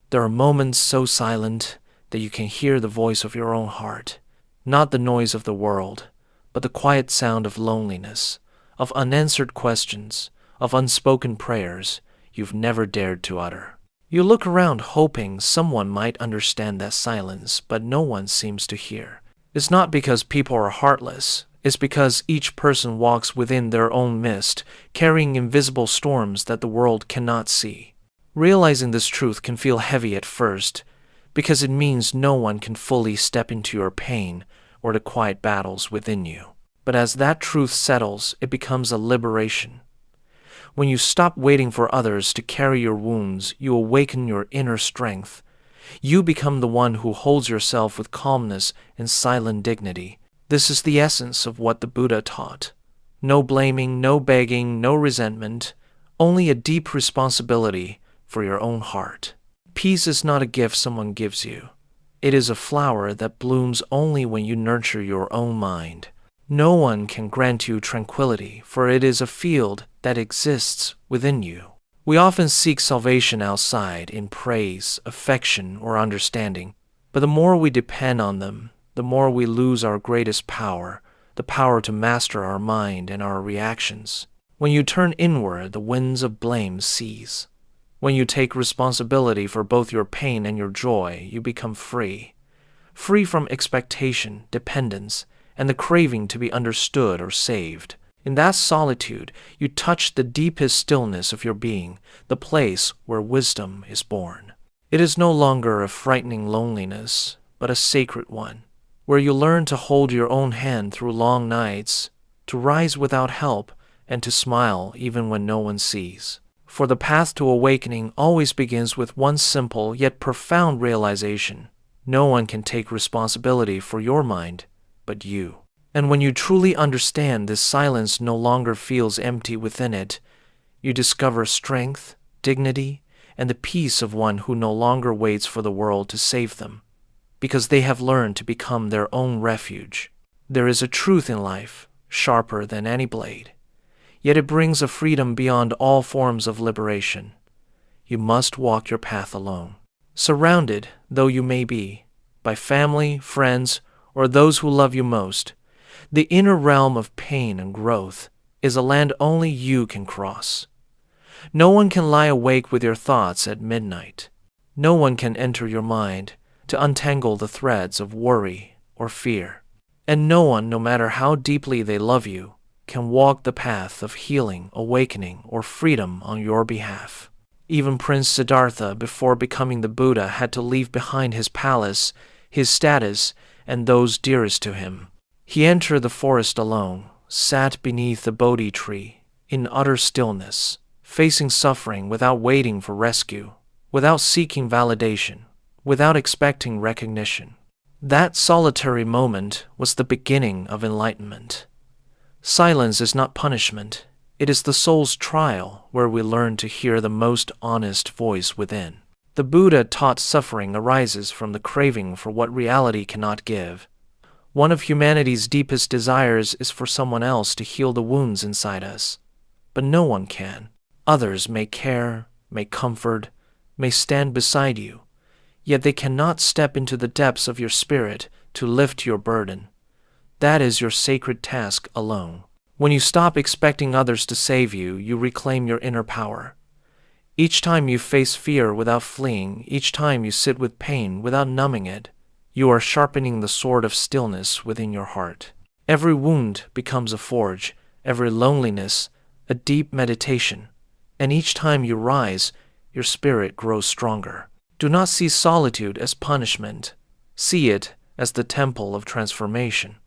There are moments so silent that you can hear the voice of your own heart, not the noise of the world, but the quiet sound of loneliness, of unanswered questions, of unspoken prayers you've never dared to utter. You look around hoping someone might understand that silence, but no one seems to hear. It's not because people are heartless. It's because each person walks within their own mist, carrying invisible storms that the world cannot see. Realizing this truth can feel heavy at first, because it means no one can fully step into your pain or the quiet battles within you. But as that truth settles, it becomes a liberation. When you stop waiting for others to carry your wounds, you awaken your inner strength. You become the one who holds yourself with calmness and silent dignity. This is the essence of what the Buddha taught. No blaming, no begging, no resentment, only a deep responsibility for your own heart. Peace is not a gift someone gives you. It is a flower that blooms only when you nurture your own mind. No one can grant you tranquility, for it is a field that exists within you. We often seek salvation outside in praise, affection, or understanding, but the more we depend on them, the more we lose our greatest power, the power to master our mind and our reactions. When you turn inward, the winds of blame cease. When you take responsibility for both your pain and your joy, you become free. Free from expectation, dependence, and the craving to be understood or saved. In that solitude, you touch the deepest stillness of your being, the place where wisdom is born. It is no longer a frightening loneliness, but a sacred one, where you learn to hold your own hand through long nights, to rise without help, and to smile even when no one sees. For the path to awakening always begins with one simple yet profound realization. No one can take responsibility for your mind but you. And when you truly understand this silence no longer feels empty within it, you discover strength, dignity, and the peace of one who no longer waits for the world to save them, because they have learned to become their own refuge. There is a truth in life, sharper than any blade, yet it brings a freedom beyond all forms of liberation. You must walk your path alone. Surrounded, though you may be, by family, friends, or those who love you most, the inner realm of pain and growth is a land only you can cross. No one can lie awake with your thoughts at midnight. No one can enter your mind to untangle the threads of worry or fear. And no one, no matter how deeply they love you, can walk the path of healing, awakening, or freedom on your behalf. Even Prince Siddhartha, before becoming the Buddha, had to leave behind his palace, his status, and those dearest to him. He entered the forest alone, sat beneath the Bodhi tree, in utter stillness, facing suffering without waiting for rescue, without seeking validation, without expecting recognition. That solitary moment was the beginning of enlightenment. Silence is not punishment. It is the soul's trial where we learn to hear the most honest voice within. The Buddha taught suffering arises from the craving for what reality cannot give. One of humanity's deepest desires is for someone else to heal the wounds inside us. But no one can. Others may care, may comfort, may stand beside you, yet they cannot step into the depths of your spirit to lift your burden. That is your sacred task alone. When you stop expecting others to save you, you reclaim your inner power. Each time you face fear without fleeing, each time you sit with pain without numbing it, you are sharpening the sword of stillness within your heart. Every wound becomes a forge, every loneliness a deep meditation, and each time you rise, your spirit grows stronger. Do not see solitude as punishment. See it as the temple of transformation.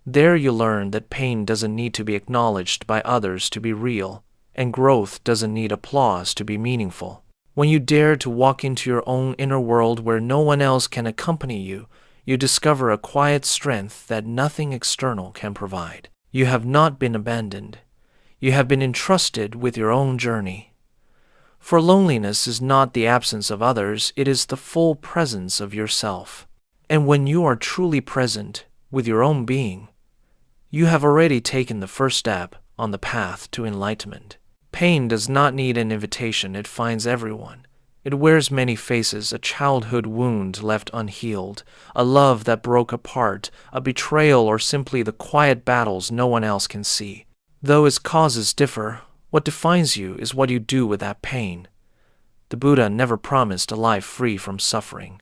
There you learn that pain doesn't need to be acknowledged by others to be real, and growth doesn't need applause to be meaningful. When you dare to walk into your own inner world where no one else can accompany you, you discover a quiet strength that nothing external can provide. You have not been abandoned. You have been entrusted with your own journey. For loneliness is not the absence of others, it is the full presence of yourself. And when you are truly present with your own being, you have already taken the first step on the path to enlightenment. Pain does not need an invitation, it finds everyone. It wears many faces, a childhood wound left unhealed, a love that broke apart, a betrayal, or simply the quiet battles no one else can see. Though its causes differ, what defines you is what you do with that pain. The Buddha never promised a life free from suffering.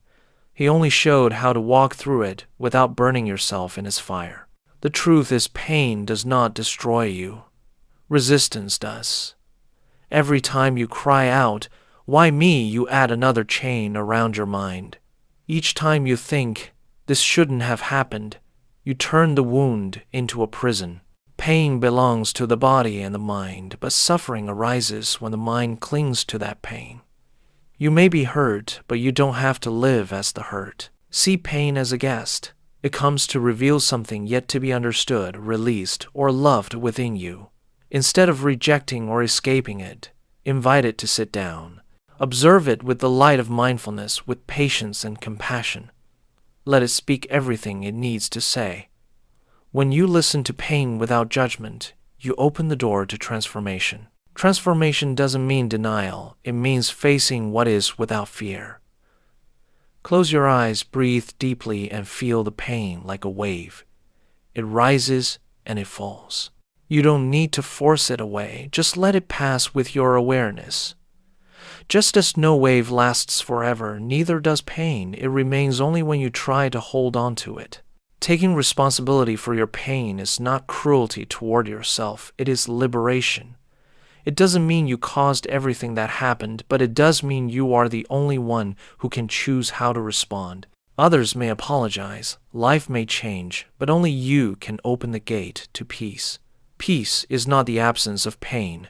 He only showed how to walk through it without burning yourself in its fire. The truth is, pain does not destroy you. Resistance does. Every time you cry out, "Why me?" you add another chain around your mind. Each time you think, "This shouldn't have happened," you turn the wound into a prison. Pain belongs to the body and the mind, but suffering arises when the mind clings to that pain. You may be hurt, but you don't have to live as the hurt. See pain as a guest. It comes to reveal something yet to be understood, released, or loved within you. Instead of rejecting or escaping it, invite it to sit down. Observe it with the light of mindfulness, with patience and compassion. Let it speak everything it needs to say. When you listen to pain without judgment, you open the door to transformation. Transformation doesn't mean denial. It means facing what is without fear. Close your eyes, breathe deeply, and feel the pain like a wave. It rises and it falls. You don't need to force it away. Just let it pass with your awareness. Just as no wave lasts forever, neither does pain. It remains only when you try to hold on to it. Taking responsibility for your pain is not cruelty toward yourself. It is liberation. It doesn't mean you caused everything that happened, but it does mean you are the only one who can choose how to respond. Others may apologize, life may change, but only you can open the gate to peace. Peace is not the absence of pain.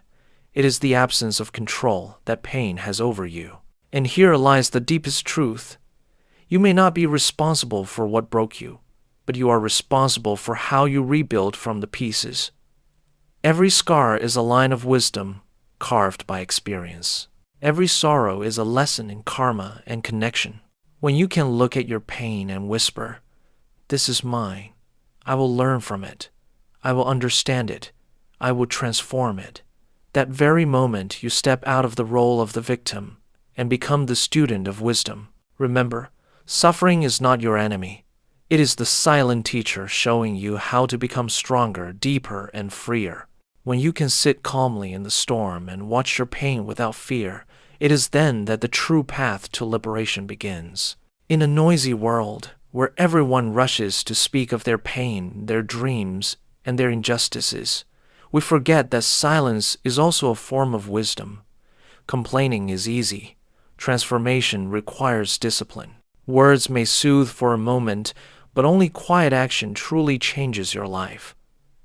It is the absence of control that pain has over you. And here lies the deepest truth. You may not be responsible for what broke you, but you are responsible for how you rebuild from the pieces. Every scar is a line of wisdom carved by experience. Every sorrow is a lesson in karma and connection. When you can look at your pain and whisper, "This is mine. I will learn from it. I will understand it. I will transform it." That very moment you step out of the role of the victim and become the student of wisdom. Remember, suffering is not your enemy. It is the silent teacher showing you how to become stronger, deeper, and freer. When you can sit calmly in the storm and watch your pain without fear, it is then that the true path to liberation begins. In a noisy world, where everyone rushes to speak of their pain, their dreams, and their injustices, we forget that silence is also a form of wisdom. Complaining is easy. Transformation requires discipline. Words may soothe for a moment, but only quiet action truly changes your life.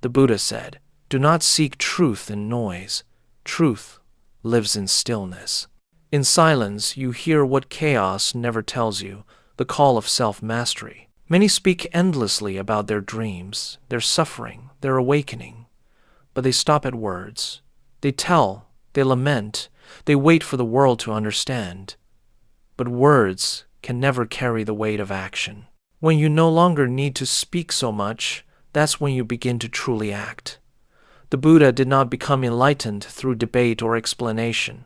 The Buddha said, "Do not seek truth in noise. Truth lives in stillness." In silence, you hear what chaos never tells you, the call of self-mastery. Many speak endlessly about their dreams, their suffering, their awakening, but they stop at words. They tell, they lament, they wait for the world to understand. But words can never carry the weight of action. When you no longer need to speak so much, that's when you begin to truly act. The Buddha did not become enlightened through debate or explanation.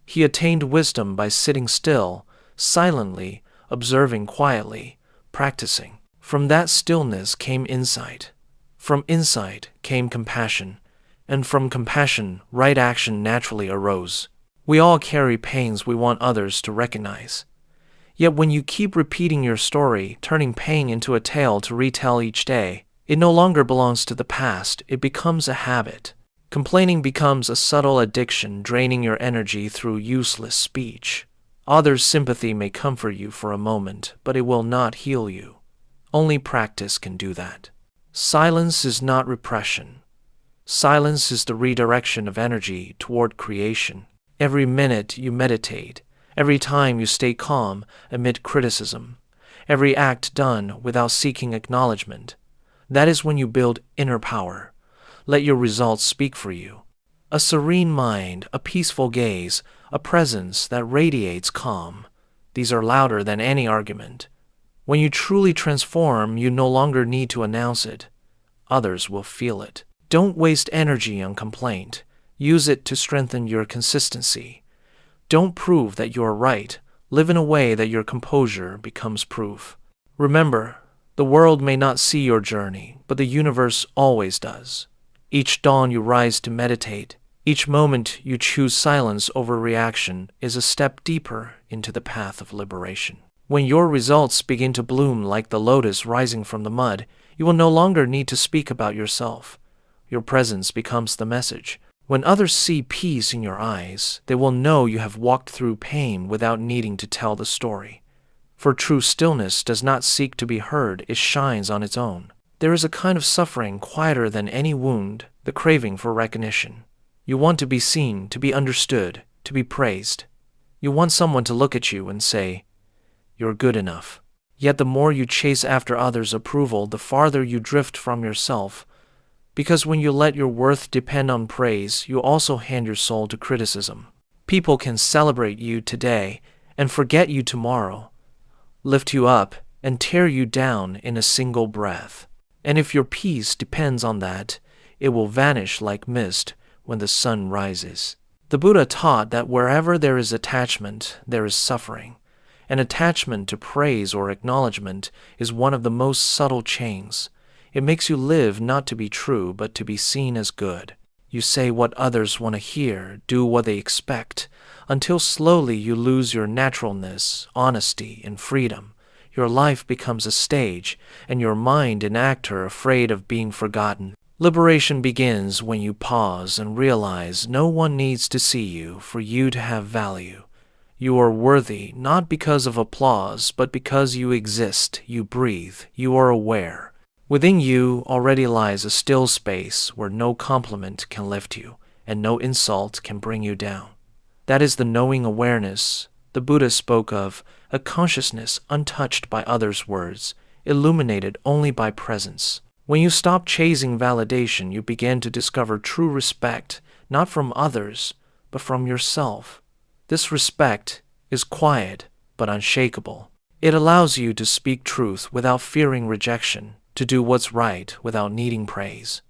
He attained wisdom by sitting still, silently, observing quietly, practicing. From that stillness came insight. From insight came compassion. And from compassion, right action naturally arose. We all carry pains we want others to recognize. Yet when you keep repeating your story, turning pain into a tale to retell each day, it no longer belongs to the past, it becomes a habit. Complaining becomes a subtle addiction, draining your energy through useless speech. Others' sympathy may comfort you for a moment, but it will not heal you. Only practice can do that. Silence is not repression. Silence is the redirection of energy toward creation. Every minute you meditate, every time you stay calm amid criticism, every act done without seeking acknowledgement, that is when you build inner power. Let your results speak for you. A serene mind, a peaceful gaze, a presence that radiates calm. These are louder than any argument. When you truly transform, you no longer need to announce it. Others will feel it. Don't waste energy on complaint. Use it to strengthen your consistency. Don't prove that you are right. Live in a way that your composure becomes proof. Remember, the world may not see your journey, but the universe always does. Each dawn you rise to meditate, each moment you choose silence over reaction is a step deeper into the path of liberation. When your results begin to bloom like the lotus rising from the mud, you will no longer need to speak about yourself. Your presence becomes the message. When others see peace in your eyes, they will know you have walked through pain without needing to tell the story. For true stillness does not seek to be heard, it shines on its own. There is a kind of suffering quieter than any wound, the craving for recognition. You want to be seen, to be understood, to be praised. You want someone to look at you and say, "You're good enough." Yet the more you chase after others' approval, the farther you drift from yourself. Because when you let your worth depend on praise, you also hand your soul to criticism. People can celebrate you today and forget you tomorrow, lift you up and tear you down in a single breath. And if your peace depends on that, it will vanish like mist when the sun rises. The Buddha taught that wherever there is attachment, there is suffering. An attachment to praise or acknowledgement is one of the most subtle chains. It makes you live not to be true, but to be seen as good. You say what others want to hear, do what they expect, until slowly you lose your naturalness, honesty, and freedom. Your life becomes a stage, and your mind an actor afraid of being forgotten. Liberation begins when you pause and realize no one needs to see you for you to have value. You are worthy not because of applause, but because you exist, you breathe, you are aware. Within you already lies a still space where no compliment can lift you, and no insult can bring you down. That is the knowing awareness the Buddha spoke of, a consciousness untouched by others' words, illuminated only by presence. When you stop chasing validation, you begin to discover true respect, not from others, but from yourself. This respect is quiet but unshakable. It allows you to speak truth without fearing rejection, to do what's right without needing praise.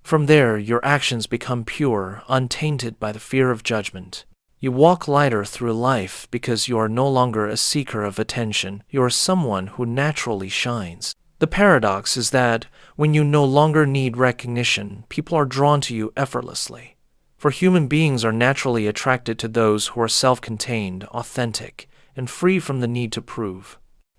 From there, your actions become pure, untainted by the fear of judgment. You walk lighter through life because you are no longer a seeker of attention. You are someone who naturally shines. The paradox is that when you no longer need recognition, people are drawn to you effortlessly. For human beings are naturally attracted to those who are self-contained, authentic, and free from the need to prove.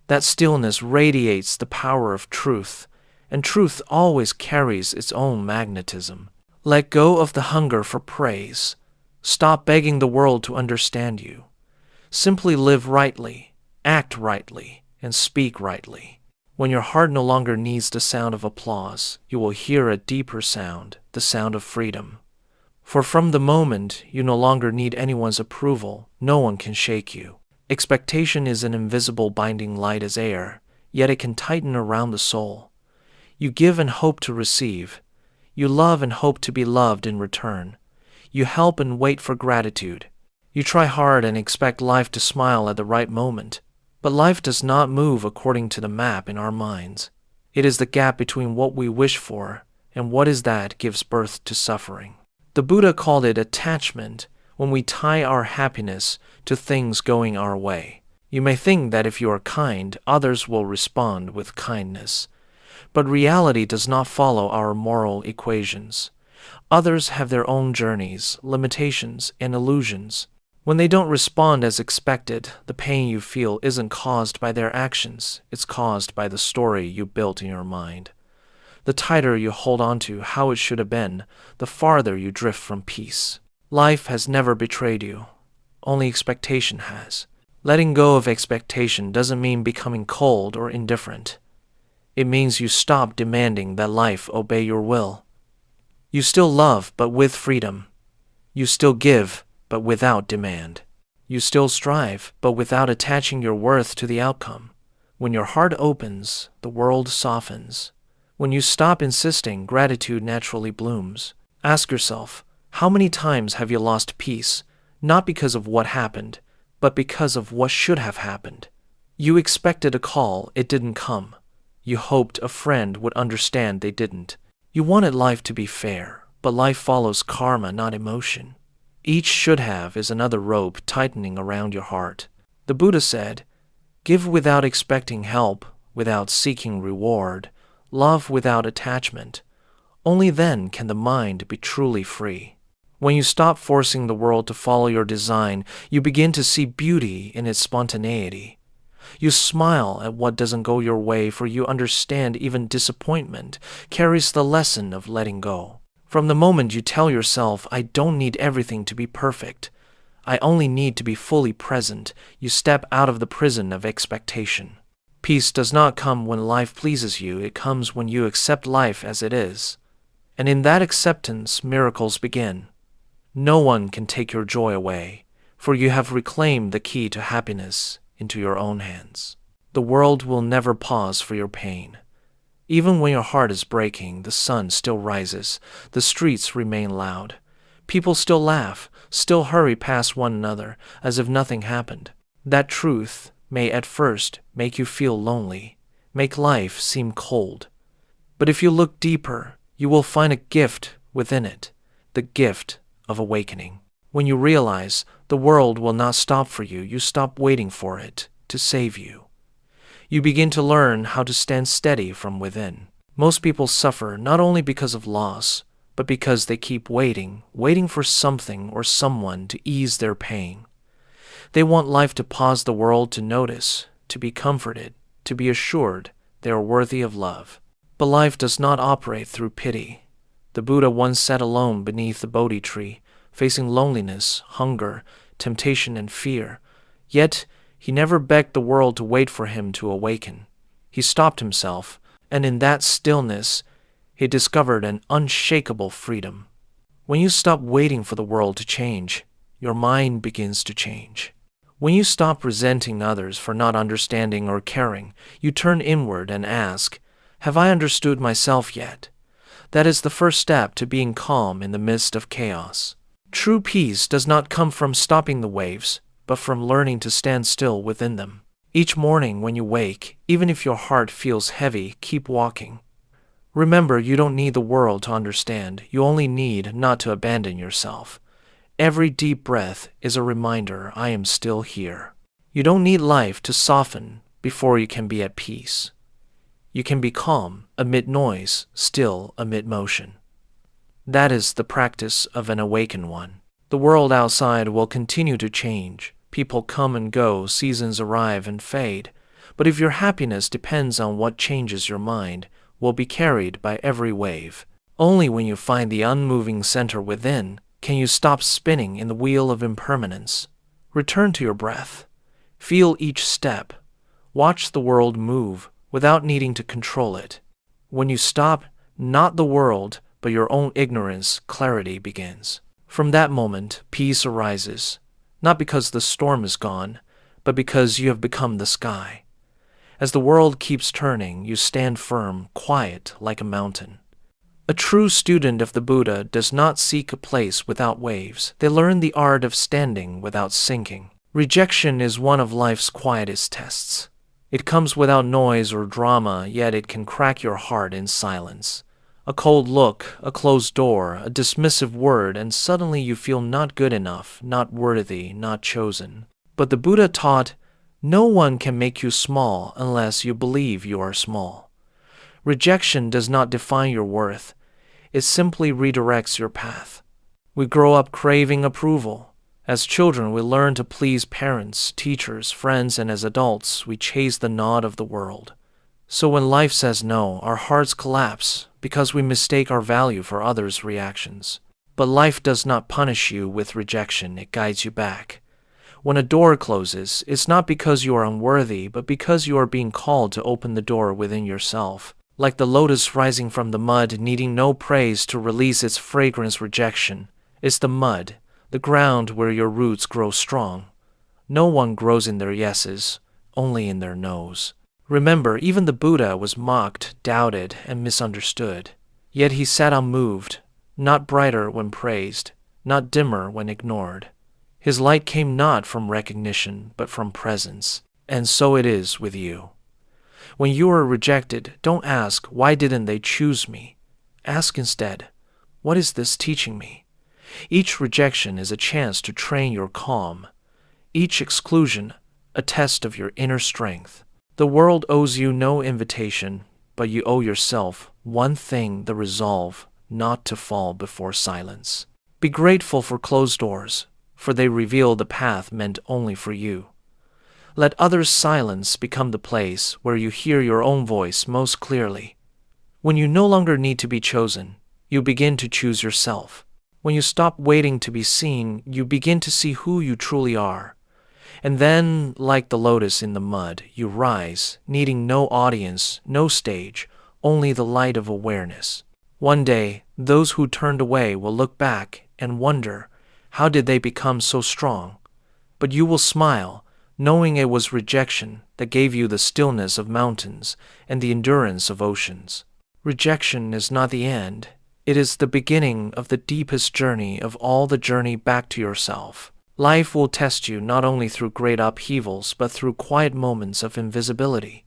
That stillness radiates the power of truth, and truth always carries its own magnetism. Let go of the hunger for praise. Stop begging the world to understand you. Simply live rightly, act rightly, and speak rightly. When your heart no longer needs the sound of applause, you will hear a deeper sound, the sound of freedom. For from the moment you no longer need anyone's approval, no one can shake you. Expectation is an invisible binding light as air, yet it can tighten around the soul. You give and hope to receive. You love and hope to be loved in return. You help and wait for gratitude. You try hard and expect life to smile at the right moment. But life does not move according to the map in our minds. It is the gap between what we wish for and what is that gives birth to suffering. The Buddha called it attachment when we tie our happiness to things going our way. You may think that if you are kind, others will respond with kindness. But reality does not follow our moral equations. Others have their own journeys, limitations, and illusions. When they don't respond as expected, the pain you feel isn't caused by their actions, it's caused by the story you built in your mind. The tighter you hold on to how it should have been, the farther you drift from peace. Life has never betrayed you. Only expectation has. Letting go of expectation doesn't mean becoming cold or indifferent. It means you stop demanding that life obey your will. You still love, but with freedom. You still give, but without demand. You still strive, but without attaching your worth to the outcome. When your heart opens, the world softens. When you stop insisting, gratitude naturally blooms. Ask yourself, how many times have you lost peace, not because of what happened, but because of what should have happened? You expected a call, it didn't come. You hoped a friend would understand, they didn't. You wanted life to be fair, but life follows karma, not emotion. Each should have is another rope tightening around your heart. The Buddha said, "Give without expecting help, without seeking reward, love without attachment. Only then can the mind be truly free." When you stop forcing the world to follow your design, you begin to see beauty in its spontaneity. You smile at what doesn't go your way, for you understand even disappointment carries the lesson of letting go. From the moment you tell yourself, "I don't need everything to be perfect. I only need to be fully present," you step out of the prison of expectation. Peace does not come when life pleases you, it comes when you accept life as it is. And in that acceptance, miracles begin. No one can take your joy away, for you have reclaimed the key to happiness into your own hands. The world will never pause for your pain. Even when your heart is breaking, the sun still rises, the streets remain loud. People still laugh, still hurry past one another as if nothing happened. That truth may at first make you feel lonely, make life seem cold. But if you look deeper, you will find a gift within it, the gift of awakening. When you realize the world will not stop for you, you stop waiting for it to save you. You begin to learn how to stand steady from within. Most people suffer not only because of loss, but because they keep waiting for something or someone to ease their pain. They want life to pause the world to notice, to be comforted, to be assured they are worthy of love. But life does not operate through pity. The Buddha once sat alone beneath the Bodhi tree, facing loneliness, hunger, temptation, and fear. Yet, he never begged the world to wait for him to awaken. He stopped himself, and in that stillness, he discovered an unshakable freedom. When you stop waiting for the world to change, your mind begins to change. When you stop resenting others for not understanding or caring, you turn inward and ask, "Have I understood myself yet?" That is the first step to being calm in the midst of chaos. True peace does not come from stopping the waves, but from learning to stand still within them. Each morning when you wake, even if your heart feels heavy, keep walking. Remember, you don't need the world to understand. You only need not to abandon yourself. Every deep breath is a reminder, I am still here. You don't need life to soften before you can be at peace. You can be calm amid noise, still amid motion. That is the practice of an awakened one. The world outside will continue to change. People come and go, seasons arrive and fade. But if your happiness depends on what changes your mind, will be carried by every wave. Only when you find the unmoving center within can you stop spinning in the wheel of impermanence. Return to your breath. Feel each step. Watch the world move without needing to control it. When you stop, not the world, but your own ignorance, clarity begins. From that moment, peace arises, not because the storm is gone, but because you have become the sky. As the world keeps turning, you stand firm, quiet like a mountain. A true student of the Buddha does not seek a place without waves. They learn the art of standing without sinking. Rejection is one of life's quietest tests. It comes without noise or drama, yet it can crack your heart in silence. A cold look, a closed door, a dismissive word, and suddenly you feel not good enough, not worthy, not chosen. But the Buddha taught, no one can make you small unless you believe you are small. Rejection does not define your worth. It simply redirects your path. We grow up craving approval. As children, we learn to please parents, teachers, friends, and as adults, we chase the nod of the world. So when life says no, our hearts collapse because we mistake our value for others' reactions. But life does not punish you with rejection, it guides you back. When a door closes, it's not because you are unworthy, but because you are being called to open the door within yourself. Like the lotus rising from the mud, needing no praise to release its fragrance rejection, it's the mud, the ground where your roots grow strong. No one grows in their yeses, only in their no's. Remember, even the Buddha was mocked, doubted, and misunderstood. Yet he sat unmoved, not brighter when praised, not dimmer when ignored. His light came not from recognition, but from presence. And so it is with you. When you are rejected, don't ask, why didn't they choose me? Ask instead, what is this teaching me? Each rejection is a chance to train your calm. Each exclusion, a test of your inner strength. The world owes you no invitation, but you owe yourself one thing: the resolve not to fall before silence. Be grateful for closed doors, for they reveal the path meant only for you. Let others' silence become the place where you hear your own voice most clearly. When you no longer need to be chosen, you begin to choose yourself. When you stop waiting to be seen, you begin to see who you truly are. And then, like the lotus in the mud, you rise, needing no audience, no stage, only the light of awareness. One day, those who turned away will look back and wonder, how did they become so strong? But you will smile, knowing it was rejection that gave you the stillness of mountains and the endurance of oceans. Rejection is not the end. It is the beginning of the deepest journey of all, the journey back to yourself. Life will test you not only through great upheavals, but through quiet moments of invisibility.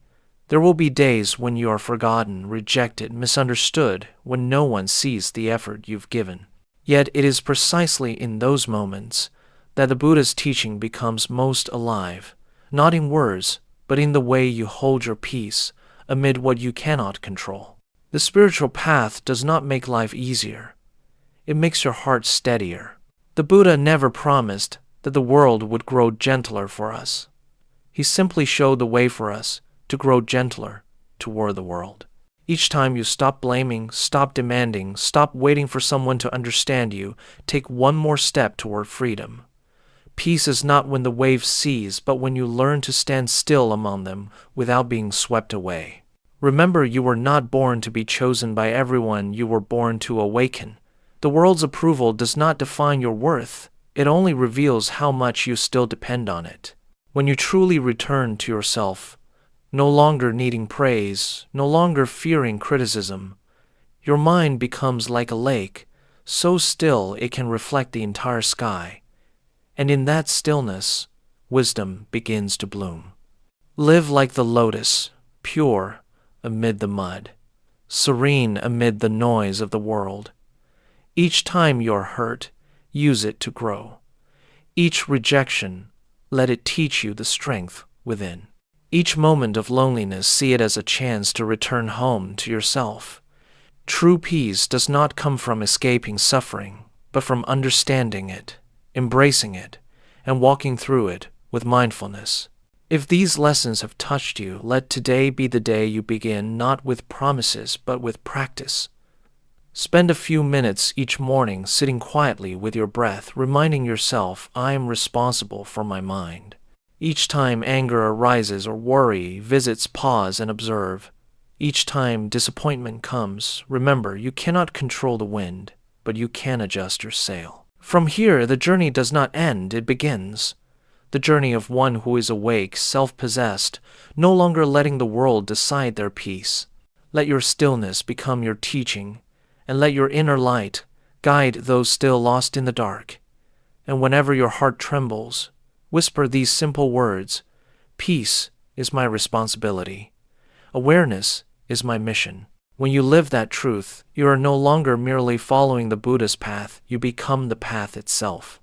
There will be days when you are forgotten, rejected, misunderstood, when no one sees the effort you've given. Yet it is precisely in those moments that the Buddha's teaching becomes most alive, not in words, but in the way you hold your peace amid what you cannot control. The spiritual path does not make life easier. It makes your heart steadier. The Buddha never promised that the world would grow gentler for us. He simply showed the way for us to grow gentler toward the world. Each time you stop blaming, stop demanding, stop waiting for someone to understand you, take one more step toward freedom. Peace is not when the waves cease, but when you learn to stand still among them without being swept away. Remember, you were not born to be chosen by everyone. You were born to awaken. The world's approval does not define your worth. It only reveals how much you still depend on it. When you truly return to yourself, no longer needing praise, no longer fearing criticism, your mind becomes like a lake, so still it can reflect the entire sky. And in that stillness, wisdom begins to bloom. Live like the lotus, pure amid the mud, serene amid the noise of the world. Each time you're hurt, use it to grow. Each rejection, let it teach you the strength within. Each moment of loneliness, see it as a chance to return home to yourself. True peace does not come from escaping suffering, but from understanding it, embracing it, and walking through it with mindfulness. If these lessons have touched you, let today be the day you begin, not with promises, but with practice. Spend a few minutes each morning sitting quietly with your breath, reminding yourself, I am responsible for my mind. Each time anger arises or worry visits, pause and observe. Each time disappointment comes, remember, you cannot control the wind, but you can adjust your sail. From here, the journey does not end, it begins. The journey of one who is awake, self-possessed, no longer letting the world decide their peace. Let your stillness become your teaching, and let your inner light guide those still lost in the dark. And whenever your heart trembles, whisper these simple words: peace is my responsibility. Awareness is my mission. When you live that truth, you are no longer merely following the Buddha's path, you become the path itself.